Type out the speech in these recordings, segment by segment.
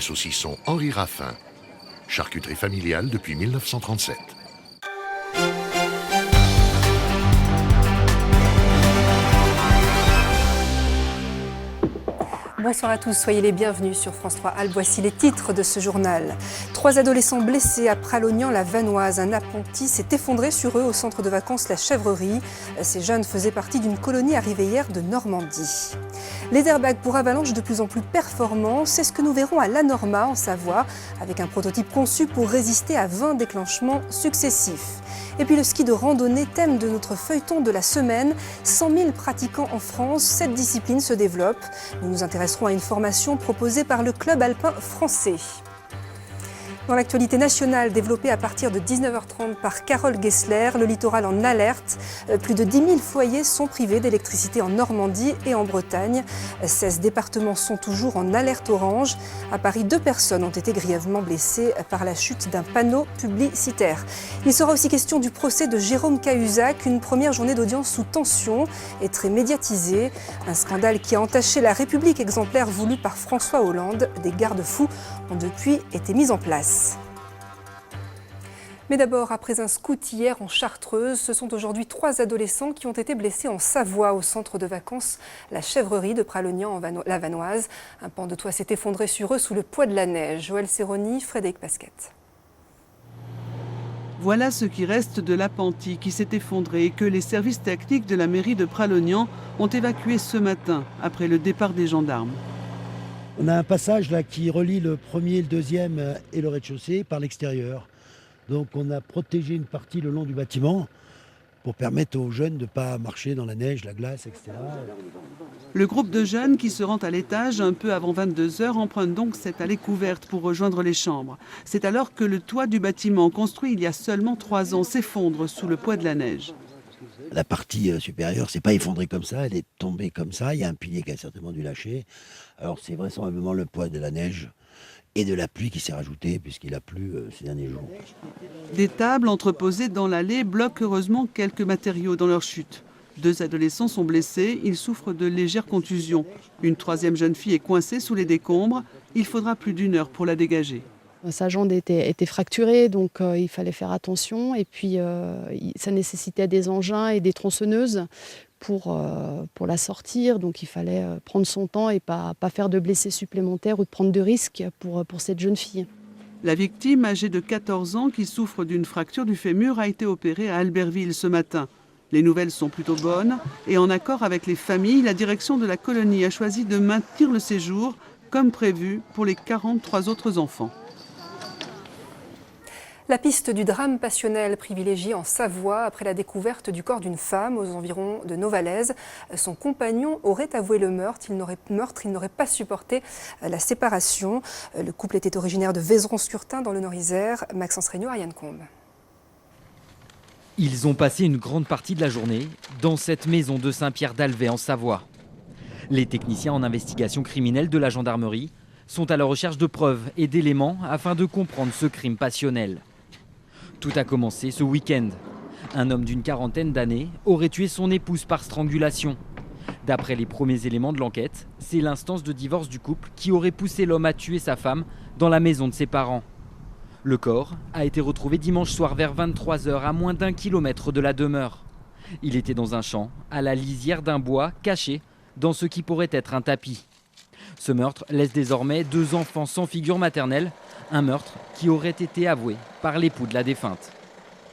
saucissons Henri Raffin. Charcuterie familiale depuis 1937. Bonsoir à tous, soyez les bienvenus sur France 3 Alpes. Voici les titres de ce journal. 3 adolescents blessés à Pralognan-la-Vanoise. Un appentis s'est effondré sur eux au centre de vacances La Chèvrerie. Ces jeunes faisaient partie d'une colonie arrivée hier de Normandie. Les airbags pour avalanche de plus en plus performants, c'est ce que nous verrons à La Norma en Savoie, avec un prototype conçu pour résister à 20 déclenchements successifs. Et puis le ski de randonnée, thème de notre feuilleton de la semaine. 100 000 pratiquants en France, cette discipline se développe. Nous nous intéresserons à une formation proposée par le club alpin français. Dans l'actualité nationale, développée à partir de 19h30 par Carole Gessler, le littoral en alerte. Plus de 10 000 foyers sont privés d'électricité en Normandie et en Bretagne. 16 départements sont toujours en alerte orange. À Paris, 2 personnes ont été grièvement blessées par la chute d'un panneau publicitaire. Il sera aussi question du procès de Jérôme Cahuzac, une première journée d'audience sous tension et très médiatisée. Un scandale qui a entaché la République exemplaire voulue par François Hollande. Des garde-fous ont depuis été mis en place. Mais d'abord, après un scout hier en Chartreuse, ce sont aujourd'hui 3 adolescents qui ont été blessés en Savoie au centre de vacances La Chèvrerie de Pralognan-la-Vanoise. Un pan de toit s'est effondré sur eux sous le poids de la neige. Joël Serroni, Frédéric Pasquette. Voilà ce qui reste de l'appentis qui s'est effondré et que les services techniques de la mairie de Pralognan ont évacué ce matin après le départ des gendarmes. On a un passage là qui relie le premier, le deuxième et le rez-de-chaussée par l'extérieur. Donc on a protégé une partie le long du bâtiment pour permettre aux jeunes de ne pas marcher dans la neige, la glace, etc. Le groupe de jeunes qui se rend à l'étage un peu avant 22h emprunte donc cette allée couverte pour rejoindre les chambres. C'est alors que le toit du bâtiment construit il y a seulement 3 ans s'effondre sous le poids de la neige. La partie supérieure s'est pas effondrée comme ça, elle est tombée comme ça. Il y a un pilier qui a certainement dû lâcher. Alors c'est vraisemblablement le poids de la neige et de la pluie qui s'est rajouté puisqu'il a plu ces derniers jours. Des tables entreposées dans l'allée bloquent heureusement quelques matériaux dans leur chute. 2 adolescents sont blessés, ils souffrent de légères contusions. Une 3e jeune fille est coincée sous les décombres. Il faudra plus d'1 heure pour la dégager. Sa jambe était fracturée, donc il fallait faire attention. Et puis ça nécessitait des engins et des tronçonneuses pour la sortir. Donc il fallait prendre son temps et pas faire de blessés supplémentaires ou de prendre de risques pour cette jeune fille. La victime, âgée de 14 ans, qui souffre d'une fracture du fémur, a été opérée à Albertville ce matin. Les nouvelles sont plutôt bonnes et en accord avec les familles, la direction de la colonie a choisi de maintenir le séjour comme prévu pour les 43 autres enfants. La piste du drame passionnel privilégiée en Savoie après la découverte du corps d'une femme aux environs de Novalaise. Son compagnon aurait avoué le meurtre. Il n'aurait pas supporté la séparation. Le couple était originaire de Vézeron-sur-Thym dans le Nord-Isère. Maxence Regnault, Ariane Combe. Ils ont passé une grande partie de la journée dans cette maison de Saint-Pierre-d'Alvet en Savoie. Les techniciens en investigation criminelle de la gendarmerie sont à la recherche de preuves et d'éléments afin de comprendre ce crime passionnel. Tout a commencé ce week-end. Un homme d'une 40aine d'années aurait tué son épouse par strangulation. D'après les premiers éléments de l'enquête, c'est l'instance de divorce du couple qui aurait poussé l'homme à tuer sa femme dans la maison de ses parents. Le corps a été retrouvé dimanche soir vers 23h à moins d'1 kilomètre de la demeure. Il était dans un champ, à la lisière d'un bois, caché dans ce qui pourrait être un tapis. Ce meurtre laisse désormais 2 enfants sans figure maternelle, un meurtre qui aurait été avoué par l'époux de la défunte.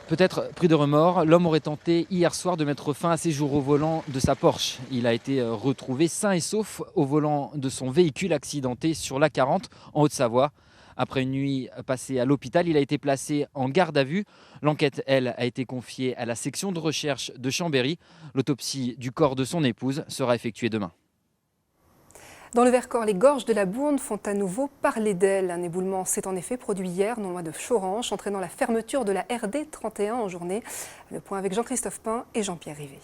Peut-être pris de remords, l'homme aurait tenté hier soir de mettre fin à ses jours au volant de sa Porsche. Il a été retrouvé sain et sauf au volant de son véhicule accidenté sur l'A40 en Haute-Savoie. Après une nuit passée à l'hôpital, il a été placé en garde à vue. L'enquête, elle, a été confiée à la section de recherche de Chambéry. L'autopsie du corps de son épouse sera effectuée demain. Dans le Vercors, les gorges de la Bourne font à nouveau parler d'elles. Un éboulement s'est en effet produit hier, non loin de Choranche, entraînant la fermeture de la RD 31 en journée. Le point avec Jean-Christophe Pain et Jean-Pierre Rivet.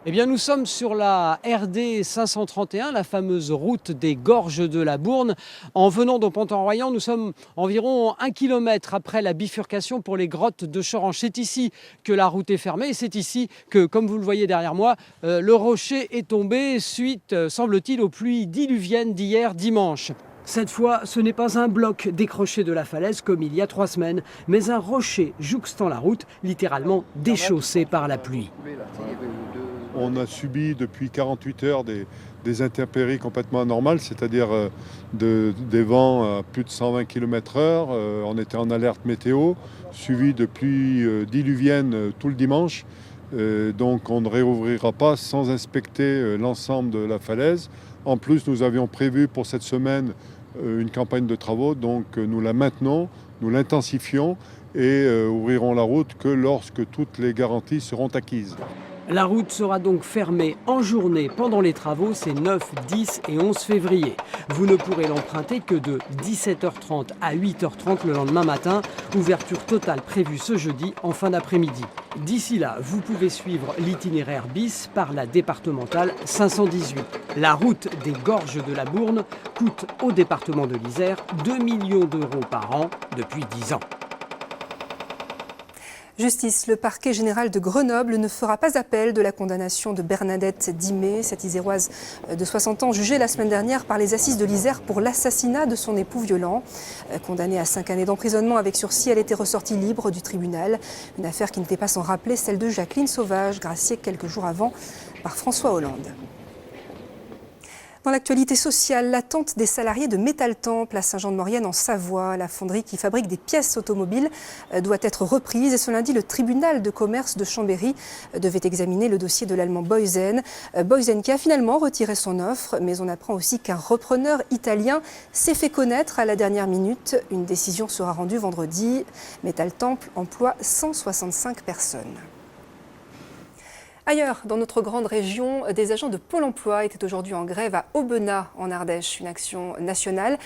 Eh bien, nous sommes sur la RD 531, la fameuse route des gorges de la Bourne. En venant de Pont-en-Royans, nous sommes environ 1 kilomètre après la bifurcation pour les grottes de Choranche. C'est ici que la route est fermée et c'est ici que, comme vous le voyez derrière moi, le rocher est tombé suite, semble-t-il, aux pluies diluviennes d'hier dimanche. Cette fois, ce n'est pas un bloc décroché de la falaise comme il y a 3 semaines, mais un rocher jouxtant la route, littéralement déchaussé par la pluie. On a subi depuis 48 heures des intempéries complètement anormales, c'est-à-dire des vents à plus de 120 km/h. On était en alerte météo, suivi de pluies diluviennes tout le dimanche. Donc on ne réouvrira pas sans inspecter l'ensemble de la falaise. En plus, nous avions prévu pour cette semaine une campagne de travaux, donc nous la maintenons, nous l'intensifions et ouvrirons la route que lorsque toutes les garanties seront acquises. La route sera donc fermée en journée pendant les travaux, c'est 9, 10 et 11 février. Vous ne pourrez l'emprunter que de 17h30 à 8h30 le lendemain matin. Ouverture totale prévue ce jeudi en fin d'après-midi. D'ici là, vous pouvez suivre l'itinéraire bis par la départementale 518. La route des Gorges de la Bourne coûte au département de l'Isère 2 millions d'euros par an depuis 10 ans. Justice, le parquet général de Grenoble ne fera pas appel de la condamnation de Bernadette Dimé, cette Iséroise de 60 ans jugée la semaine dernière par les assises de l'Isère pour l'assassinat de son époux violent. Condamnée à 5 années d'emprisonnement avec sursis, elle était ressortie libre du tribunal. Une affaire qui n'était pas sans rappeler celle de Jacqueline Sauvage, graciée quelques jours avant par François Hollande. Dans l'actualité sociale, l'attente des salariés de Métal-Temple à Saint-Jean-de-Maurienne en Savoie. La fonderie qui fabrique des pièces automobiles doit être reprise. Et ce lundi, le tribunal de commerce de Chambéry devait examiner le dossier de l'allemand Boysen. Boysen qui a finalement retiré son offre. Mais on apprend aussi qu'un repreneur italien s'est fait connaître à la dernière minute. Une décision sera rendue vendredi. Métal-Temple emploie 165 personnes. Ailleurs, dans notre grande région, des agents de Pôle emploi étaient aujourd'hui en grève à Aubenas, en Ardèche, une action nationale.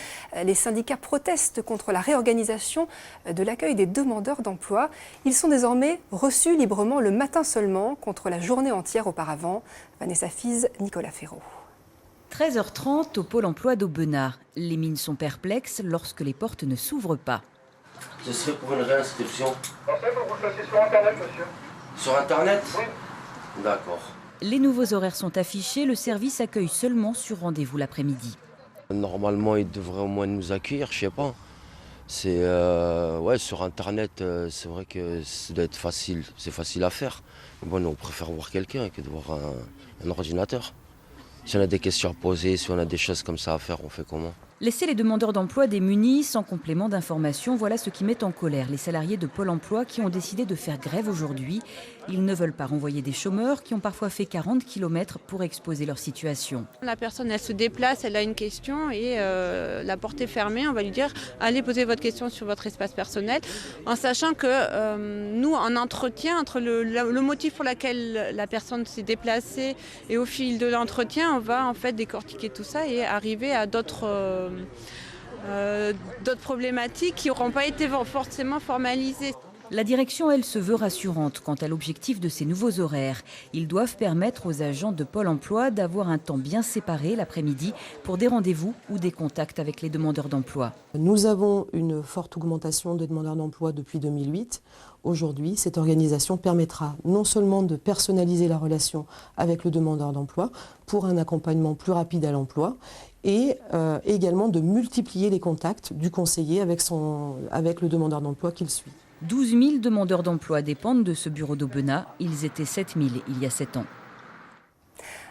Les syndicats protestent contre la réorganisation de l'accueil des demandeurs d'emploi. Ils sont désormais reçus librement le matin seulement, contre la journée entière auparavant. Vanessa Fize, Nicolas Ferraud. 13h30 au Pôle emploi d'Aubenas. Les mines sont perplexes lorsque les portes ne s'ouvrent pas. Ce serait pour une réinscription. Pensez que vous le fassiez sur Internet, monsieur. Sur Internet ? Oui. D'accord. Les nouveaux horaires sont affichés, le service accueille seulement sur rendez-vous l'après-midi. Normalement, ils devraient au moins nous accueillir, je sais pas. C'est sur Internet, c'est vrai que ça doit être facile, c'est facile à faire. Mais bon, on préfère voir quelqu'un que de voir un ordinateur. Si on a des questions à poser, si on a des choses comme ça à faire, on fait comment ? Laisser les demandeurs d'emploi démunis, sans complément d'information, voilà ce qui met en colère les salariés de Pôle emploi qui ont décidé de faire grève aujourd'hui. Ils ne veulent pas renvoyer des chômeurs qui ont parfois fait 40 km pour exposer leur situation. La personne, elle se déplace, elle a une question et la porte est fermée. On va lui dire « Allez poser votre question sur votre espace personnel », en sachant que nous, en entretien, entre le motif pour lequel la personne s'est déplacée et au fil de l'entretien, on va en fait décortiquer tout ça et arriver à d'autres problématiques qui n'auront pas été forcément formalisées. La direction, elle, se veut rassurante quant à l'objectif de ces nouveaux horaires. Ils doivent permettre aux agents de Pôle emploi d'avoir un temps bien séparé l'après-midi pour des rendez-vous ou des contacts avec les demandeurs d'emploi. Nous avons une forte augmentation des demandeurs d'emploi depuis 2008. Aujourd'hui, cette organisation permettra non seulement de personnaliser la relation avec le demandeur d'emploi pour un accompagnement plus rapide à l'emploi, et également de multiplier les contacts du conseiller avec le demandeur d'emploi qu'il suit. 12 000 demandeurs d'emploi dépendent de ce bureau d'Aubenas. Ils étaient 7 000 il y a 7 ans.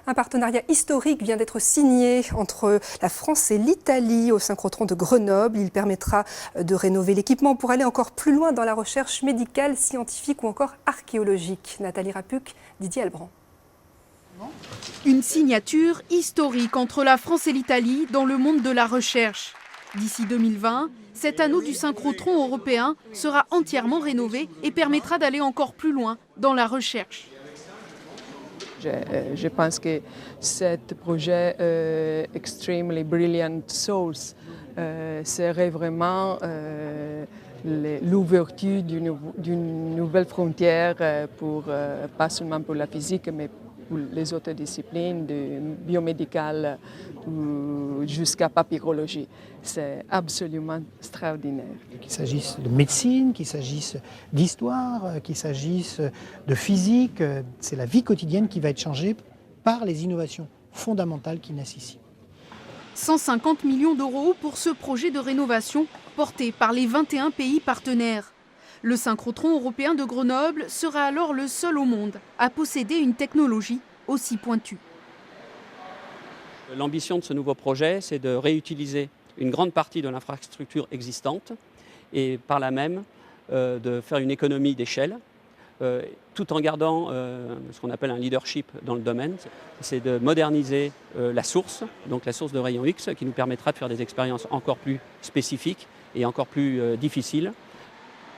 Un partenariat historique vient d'être signé entre la France et l'Italie au synchrotron de Grenoble. Il permettra de rénover l'équipement pour aller encore plus loin dans la recherche médicale, scientifique ou encore archéologique. Nathalie Rapuc, Didier Albrand. Une signature historique entre la France et l'Italie dans le monde de la recherche. D'ici 2020, cet anneau du synchrotron européen sera entièrement rénové et permettra d'aller encore plus loin dans la recherche. Je pense que ce projet Extremely Brilliant Souls serait vraiment l'ouverture d'une nouvelle frontière pas seulement pour la physique, mais pour les autres disciplines, de biomédicales jusqu'à papyrologie. C'est absolument extraordinaire. Qu'il s'agisse de médecine, qu'il s'agisse d'histoire, qu'il s'agisse de physique, c'est la vie quotidienne qui va être changée par les innovations fondamentales qui naissent ici. 150 millions d'euros pour ce projet de rénovation porté par les 21 pays partenaires. Le synchrotron européen de Grenoble sera alors le seul au monde à posséder une technologie aussi pointue. L'ambition de ce nouveau projet, c'est de réutiliser une grande partie de l'infrastructure existante et par là même de faire une économie d'échelle tout en gardant ce qu'on appelle un leadership dans le domaine. C'est de moderniser la source, donc la source de rayons X, qui nous permettra de faire des expériences encore plus spécifiques et encore plus difficiles.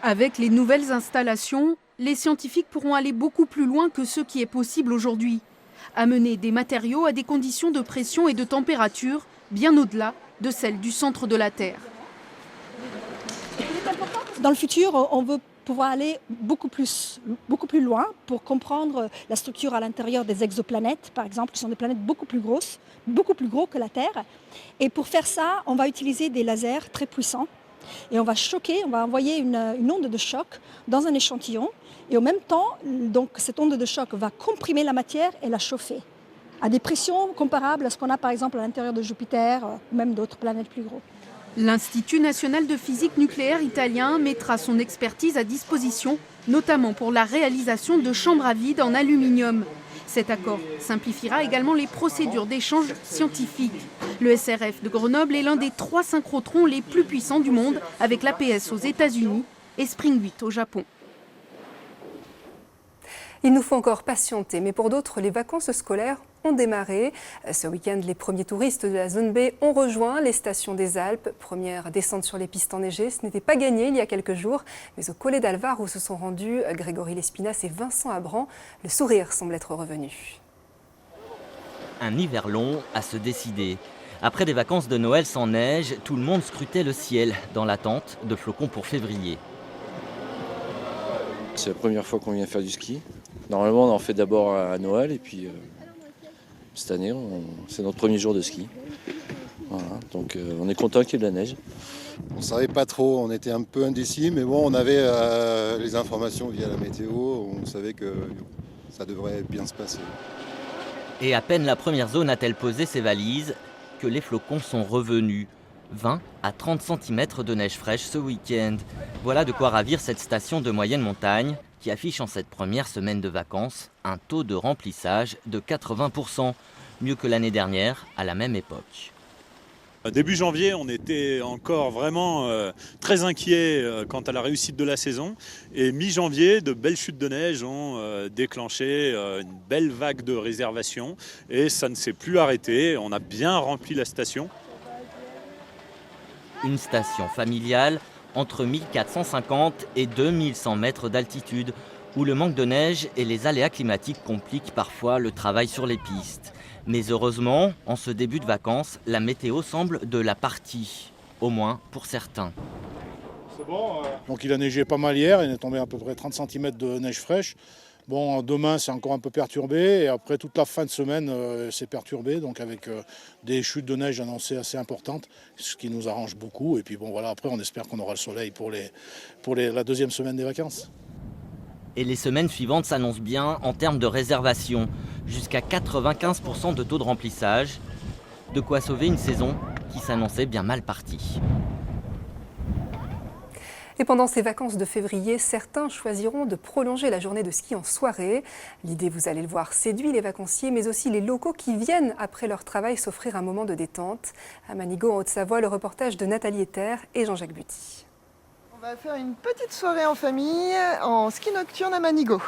Avec les nouvelles installations, les scientifiques pourront aller beaucoup plus loin que ce qui est possible aujourd'hui. Amener des matériaux à des conditions de pression et de température bien au-delà de celles du centre de la Terre. Dans le futur, on veut pouvoir aller beaucoup plus loin pour comprendre la structure à l'intérieur des exoplanètes, par exemple, qui sont des planètes beaucoup plus grosses, beaucoup plus gros que la Terre. Et pour faire ça, on va utiliser des lasers très puissants. Et on va envoyer une onde de choc dans un échantillon. Et en même temps, donc, cette onde de choc va comprimer la matière et la chauffer à des pressions comparables à ce qu'on a par exemple à l'intérieur de Jupiter ou même d'autres planètes plus grosses. L'Institut national de physique nucléaire italien mettra son expertise à disposition, notamment pour la réalisation de chambres à vide en aluminium. Cet accord simplifiera également les procédures d'échange scientifique. Le SRF de Grenoble est l'un des 3 synchrotrons les plus puissants du monde, avec l'APS aux États-Unis et Spring 8 au Japon. Il nous faut encore patienter, mais pour d'autres, les vacances scolaires ont démarré. Ce week-end, les premiers touristes de la zone B ont rejoint les stations des Alpes. Première descente sur les pistes enneigées, ce n'était pas gagné il y a quelques jours, mais au Collet d'Alvar où se sont rendus Grégory Lespinasse et Vincent Abran, le sourire semble être revenu. Un hiver long à se décider. Après des vacances de Noël sans neige, tout le monde scrutait le ciel dans l'attente de flocons pour février. C'est la première fois qu'on vient faire du ski. Normalement, on en fait d'abord à Noël et puis cette année, c'est notre premier jour de ski. Voilà, donc on est content qu'il y ait de la neige. On ne savait pas trop, on était un peu indécis, mais bon, on avait les informations via la météo, on savait que ça devrait bien se passer. Et à peine la première zone a-t-elle posé ses valises que les flocons sont revenus. 20 à 30 cm de neige fraîche ce week-end. Voilà de quoi ravir cette station de moyenne montagne qui affiche en cette première semaine de vacances un taux de remplissage de 80%, mieux que l'année dernière à la même époque. Début janvier, on était encore vraiment très inquiets quant à la réussite de la saison. Et mi-janvier, de belles chutes de neige ont déclenché une belle vague de réservations. Et ça ne s'est plus arrêté. On a bien rempli la station. Une station familiale entre 1450 et 2100 mètres d'altitude, où le manque de neige et les aléas climatiques compliquent parfois le travail sur les pistes. Mais heureusement, en ce début de vacances, la météo semble de la partie, au moins pour certains. C'est bon. Donc il a neigé pas mal hier, il est tombé à peu près 30 cm de neige fraîche. Bon, demain c'est encore un peu perturbé et après toute la fin de semaine c'est perturbé, donc avec des chutes de neige annoncées assez importantes, ce qui nous arrange beaucoup. Et puis bon voilà, après on espère qu'on aura le soleil pour la deuxième semaine des vacances. Et les semaines suivantes s'annoncent bien en termes de réservation, jusqu'à 95% de taux de remplissage, de quoi sauver une saison qui s'annonçait bien mal partie. Et pendant ces vacances de février, certains choisiront de prolonger la journée de ski en soirée. L'idée, vous allez le voir, séduit les vacanciers, mais aussi les locaux qui viennent, après leur travail, s'offrir un moment de détente. À Manigot, en Haute-Savoie, le reportage de Nathalie Ether et Jean-Jacques Buty. On va faire une petite soirée en famille, en ski nocturne à Manigot.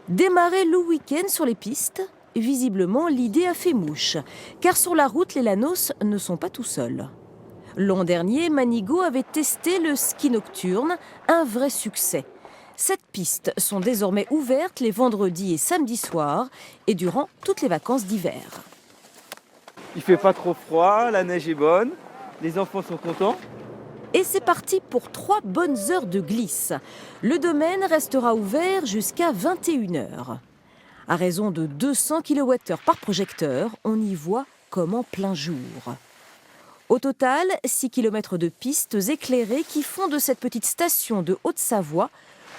Démarrer le week-end sur les pistes, visiblement l'idée a fait mouche. Car sur la route, les Lanos ne sont pas tout seuls. L'an dernier, Manigot avait testé le ski nocturne, un vrai succès. 7 pistes sont désormais ouvertes les vendredis et samedis soirs et durant toutes les vacances d'hiver. Il fait pas trop froid, la neige est bonne, les enfants sont contents. Et c'est parti pour 3 bonnes heures de glisse. Le domaine restera ouvert jusqu'à 21h. À raison de 200 kWh par projecteur, on y voit comme en plein jour. Au total, 6 km de pistes éclairées qui font de cette petite station de Haute-Savoie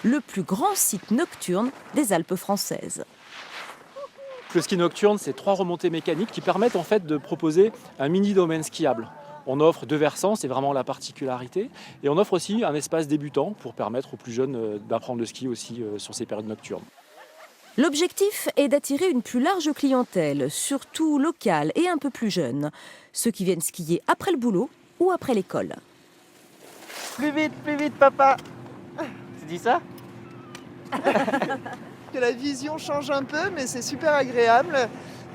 le plus grand site nocturne des Alpes françaises. Le ski nocturne, c'est 3 remontées mécaniques qui permettent en fait de proposer un mini domaine skiable. On offre 2 versants, c'est vraiment la particularité. Et on offre aussi un espace débutant pour permettre aux plus jeunes d'apprendre le ski aussi sur ces périodes nocturnes. L'objectif est d'attirer une plus large clientèle, surtout locale et un peu plus jeune. Ceux qui viennent skier après le boulot ou après l'école. Plus vite, papa. Tu dis ça? Que la vision change un peu, mais c'est super agréable.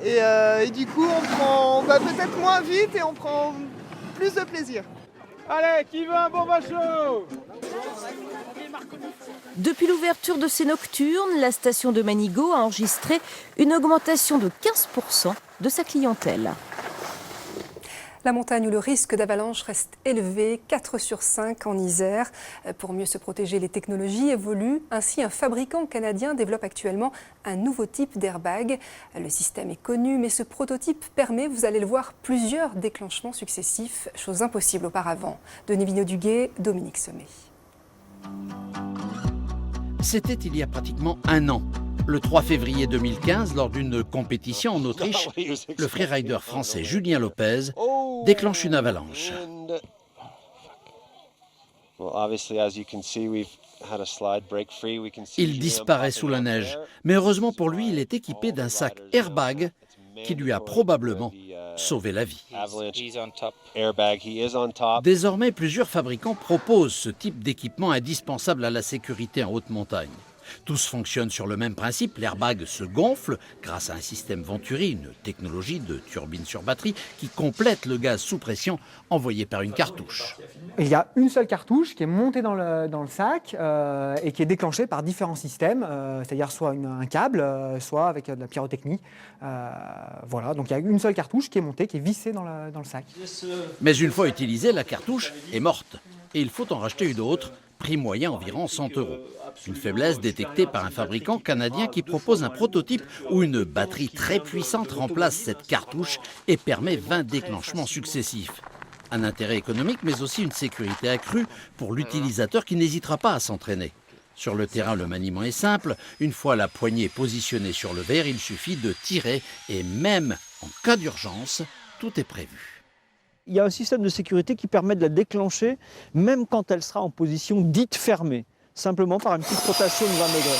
Et du coup, on va peut-être moins vite et on prend plus de plaisir. Allez, qui veut un bon macho? Depuis l'ouverture de ces nocturnes, la station de Manigot a enregistré une augmentation de 15% de sa clientèle. La montagne où le risque d'avalanche reste élevé, 4 sur 5 en Isère. Pour mieux se protéger, les technologies évoluent. Ainsi, un fabricant canadien développe actuellement un nouveau type d'airbag. Le système est connu, mais ce prototype permet, vous allez le voir, plusieurs déclenchements successifs, chose impossible auparavant. Denis Vigneault-Duguay, Dominique Sommet. C'était il y a pratiquement un an. Le 3 février 2015, lors d'une compétition en Autriche, le freerider français Julien Lopez déclenche une avalanche. Il disparaît sous la neige, mais heureusement pour lui, il est équipé d'un sac airbag qui lui a probablement sauvé la vie. Désormais, plusieurs fabricants proposent ce type d'équipement indispensable à la sécurité en haute montagne. Tous fonctionnent sur le même principe, l'airbag se gonfle grâce à un système Venturi, une technologie de turbine sur batterie qui complète le gaz sous pression envoyé par une cartouche. Il y a une seule cartouche qui est montée dans le sac et qui est déclenchée par différents systèmes, c'est-à-dire soit un câble, soit avec de la pyrotechnie. Voilà, donc il y a une seule cartouche qui est montée, qui est vissée dans le sac. Mais une fois utilisée, la cartouche est morte et il faut en racheter une autre, prix moyen environ 100 €. Une faiblesse détectée par un fabricant canadien qui propose un prototype où une batterie très puissante remplace cette cartouche et permet 20 déclenchements successifs. Un intérêt économique mais aussi une sécurité accrue pour l'utilisateur qui n'hésitera pas à s'entraîner. Sur le terrain, le maniement est simple. Une fois la poignée positionnée sur le verre, il suffit de tirer et même en cas d'urgence, tout est prévu. Il y a un système de sécurité qui permet de la déclencher même quand elle sera en position dite fermée, simplement par une petite rotation de 20 degrés.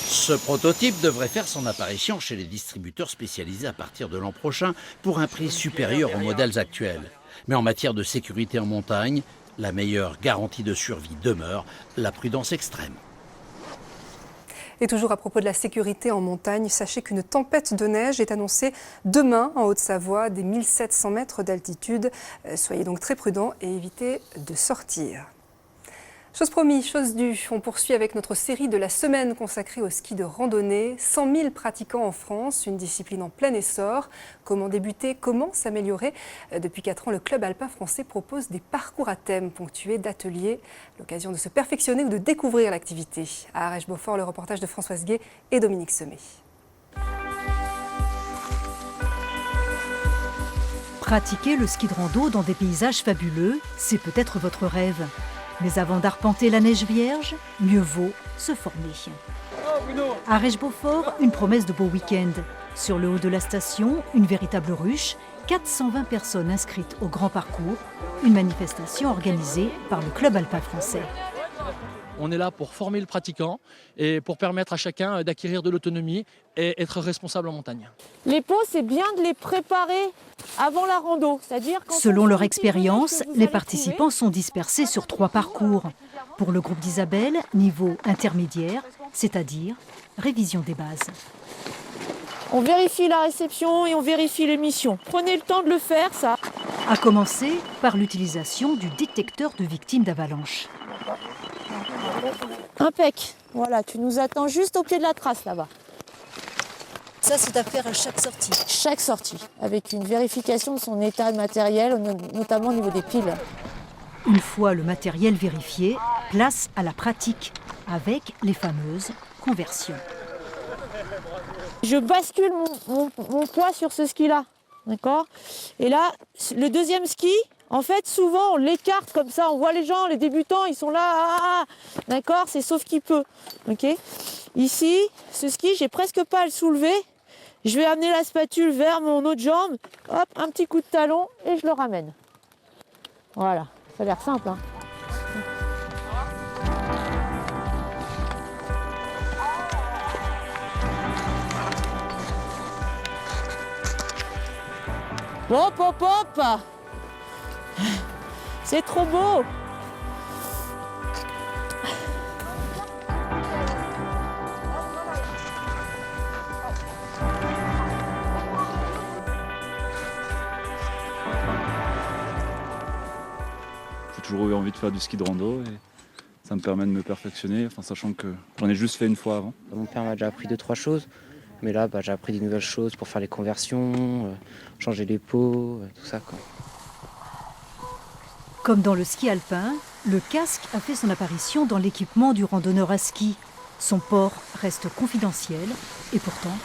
Ce prototype devrait faire son apparition chez les distributeurs spécialisés à partir de l'an prochain pour un prix supérieur aux modèles actuels. Mais en matière de sécurité en montagne, la meilleure garantie de survie demeure la prudence extrême. Et toujours à propos de la sécurité en montagne, sachez qu'une tempête de neige est annoncée demain en Haute-Savoie, des 1700 mètres d'altitude. Soyez donc très prudents et évitez de sortir. Chose promise, chose due, on poursuit avec notre série de la semaine consacrée au ski de randonnée. 100 000 pratiquants en France, une discipline en plein essor. Comment débuter, comment s'améliorer? Depuis 4 ans, le Club alpin français propose des parcours à thème ponctués d'ateliers. L'occasion de se perfectionner ou de découvrir l'activité. À Arèche-Beaufort, le reportage de Françoise Guay et Dominique Sommet. Pratiquer le ski de rando dans des paysages fabuleux, c'est peut-être votre rêve. Mais avant d'arpenter la neige vierge, mieux vaut se former. À Arèche-Beaufort, une promesse de beau week-end. Sur le haut de la station, une véritable ruche, 420 personnes inscrites au grand parcours, une manifestation organisée par le Club alpin français. On est là pour former le pratiquant et pour permettre à chacun d'acquérir de l'autonomie et être responsable en montagne. Les pots, c'est bien de les préparer avant la rando. C'est-à-dire selon leur expérience, les participants sont dispersés sur 3 parcours. Pour le groupe d'Isabelle, niveau intermédiaire, c'est-à-dire révision des bases. On vérifie la réception et on vérifie l'émission. Prenez le temps de le faire, ça. À commencer par l'utilisation du détecteur de victimes d'avalanche. Impec. Voilà, tu nous attends juste au pied de la trace là-bas. Ça, c'est à faire à chaque sortie. Chaque sortie, avec une vérification de son état matériel, notamment au niveau des piles. Une fois le matériel vérifié, place à la pratique, avec les fameuses conversions. Je bascule mon poids sur ce ski-là, d'accord? Et là, le deuxième ski, En fait, souvent, on l'écarte comme ça, on voit les gens, les débutants, ils sont là, d'accord, c'est sauf qui peut, ok. Ici, ce ski, j'ai presque pas à le soulever. Je vais amener la spatule vers mon autre jambe, hop, un petit coup de talon et je le ramène. Voilà, ça a l'air simple, hein. Hop, hop, hop! C'est trop beau! J'ai toujours eu envie de faire du ski de rando et ça me permet de me perfectionner, sachant que j'en ai juste fait une fois avant. Mon père m'a déjà appris 2-3 choses, mais là j'ai appris des nouvelles choses pour faire les conversions, changer les pots, tout ça, quoi. Comme dans le ski alpin, le casque a fait son apparition dans l'équipement du randonneur à ski. Son port reste confidentiel et pourtant...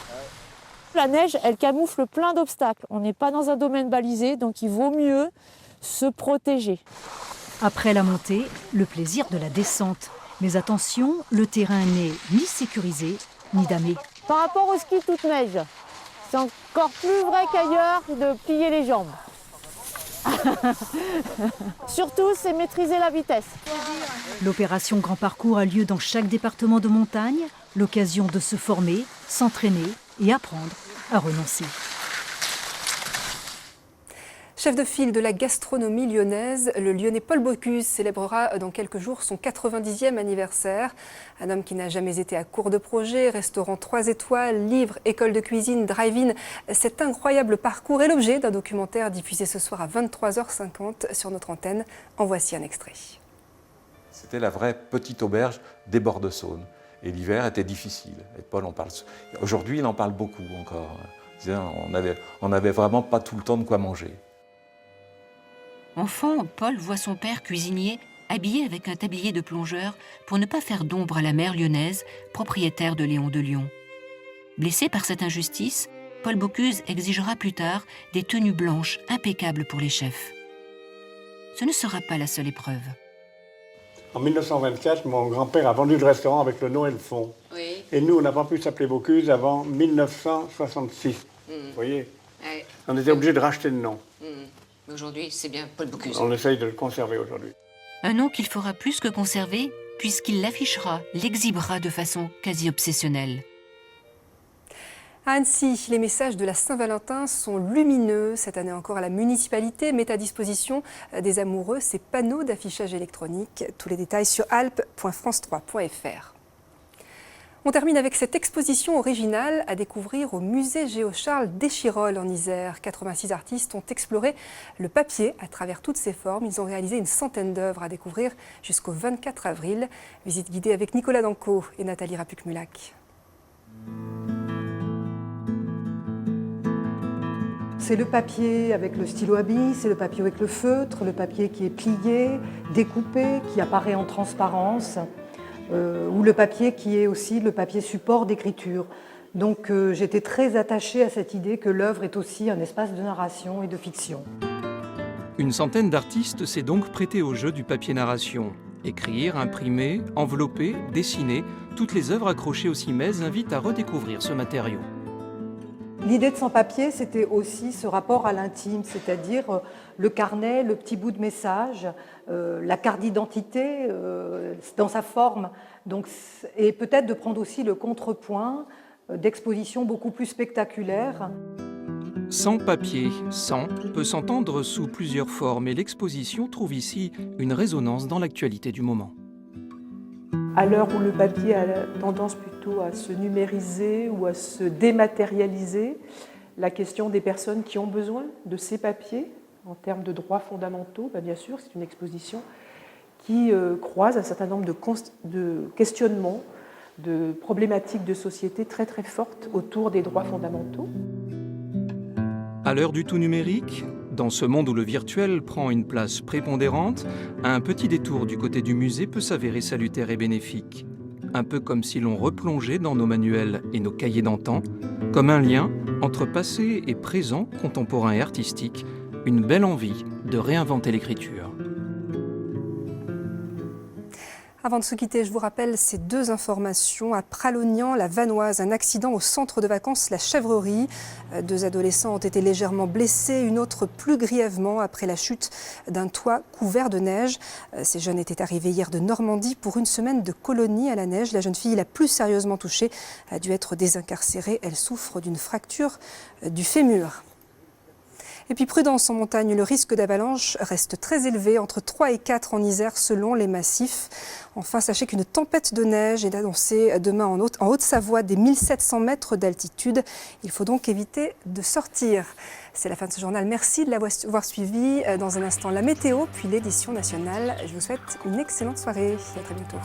La neige, elle camoufle plein d'obstacles. On n'est pas dans un domaine balisé, donc il vaut mieux se protéger. Après la montée, le plaisir de la descente. Mais attention, le terrain n'est ni sécurisé, ni damé. Par rapport au ski toute neige, c'est encore plus vrai qu'ailleurs de plier les jambes. Surtout, c'est maîtriser la vitesse. L'opération Grand Parcours a lieu dans chaque département de montagne, l'occasion de se former, s'entraîner et apprendre à renoncer. Chef de file de la gastronomie lyonnaise, le Lyonnais Paul Bocuse célébrera dans quelques jours son 90e anniversaire. Un homme qui n'a jamais été à court de projets, restaurant 3 étoiles, livres, école de cuisine, drive-in. Cet incroyable parcours est l'objet d'un documentaire diffusé ce soir à 23h50 sur notre antenne. En voici un extrait. C'était la vraie petite auberge des bords de Saône. Et l'hiver était difficile. Et Paul en parle. Aujourd'hui, il en parle beaucoup encore. On n'avait vraiment pas tout le temps de quoi manger. Enfant, Paul voit son père cuisinier habillé avec un tablier de plongeur pour ne pas faire d'ombre à la mère lyonnaise, propriétaire de Léon de Lyon. Blessé par cette injustice, Paul Bocuse exigera plus tard des tenues blanches impeccables pour les chefs. Ce ne sera pas la seule épreuve. En 1924, mon grand-père a vendu le restaurant avec le nom et le fond. Oui. Et nous, on n'a pas pu s'appeler Bocuse avant 1966. Vous voyez, Ouais. on était obligé de racheter le nom. Mais aujourd'hui, c'est bien Paul Bocuse. On essaye de le conserver aujourd'hui. Un nom qu'il fera plus que conserver, puisqu'il l'affichera, l'exhibera de façon quasi obsessionnelle. À Annecy, les messages de la Saint-Valentin sont lumineux. Cette année encore, la municipalité met à disposition des amoureux ces panneaux d'affichage électronique. Tous les détails sur alpes.france3.fr. On termine avec cette exposition originale à découvrir au musée Géo-Charles d'Échirolles en Isère. 86 artistes ont exploré le papier à travers toutes ses formes. Ils ont réalisé une centaine d'œuvres à découvrir jusqu'au 24 avril. Visite guidée avec Nicolas Danco et Nathalie Rapuc-Mulac. C'est le papier avec le stylo à billes, c'est le papier avec le feutre, le papier qui est plié, découpé, qui apparaît en transparence. Ou le papier qui est aussi le papier support d'écriture. Donc j'étais très attachée à cette idée que l'œuvre est aussi un espace de narration et de fiction. Une centaine d'artistes s'est donc prêté au jeu du papier narration. Écrire, imprimer, envelopper, dessiner, toutes les œuvres accrochées au cimaises invitent à redécouvrir ce matériau. L'idée de sans-papier, c'était aussi ce rapport à l'intime, c'est-à-dire le carnet, le petit bout de message, la carte d'identité dans sa forme. Donc, et peut-être de prendre aussi le contrepoint d'expositions beaucoup plus spectaculaires. Sans papier, sans peut s'entendre sous plusieurs formes et l'exposition trouve ici une résonance dans l'actualité du moment. À l'heure où le papier a tendance plutôt à se numériser ou à se dématérialiser, la question des personnes qui ont besoin de ces papiers, en termes de droits fondamentaux, bien sûr, c'est une exposition qui croise un certain nombre de questionnements, de problématiques de société très très fortes autour des droits fondamentaux. À l'heure du tout numérique, dans ce monde où le virtuel prend une place prépondérante, un petit détour du côté du musée peut s'avérer salutaire et bénéfique. Un peu comme si l'on replongeait dans nos manuels et nos cahiers d'antan, comme un lien entre passé et présent contemporain et artistique, une belle envie de réinventer l'écriture. Avant de se quitter, je vous rappelle ces deux informations. À Pralognan, la Vanoise, un accident au centre de vacances La Chèvrerie. 2 adolescents ont été légèrement blessés, une autre plus grièvement après la chute d'un toit couvert de neige. Ces jeunes étaient arrivés hier de Normandie pour une semaine de colonie à la neige. La jeune fille la plus sérieusement touchée a dû être désincarcérée. Elle souffre d'une fracture du fémur. Et puis prudence en montagne, le risque d'avalanche reste très élevé, entre 3 et 4 en Isère selon les massifs. Enfin, sachez qu'une tempête de neige est annoncée demain en Haute-Savoie, des 1700 mètres d'altitude. Il faut donc éviter de sortir. C'est la fin de ce journal. Merci de l'avoir suivi. Dans un instant, la météo, puis l'édition nationale. Je vous souhaite une excellente soirée. À très bientôt.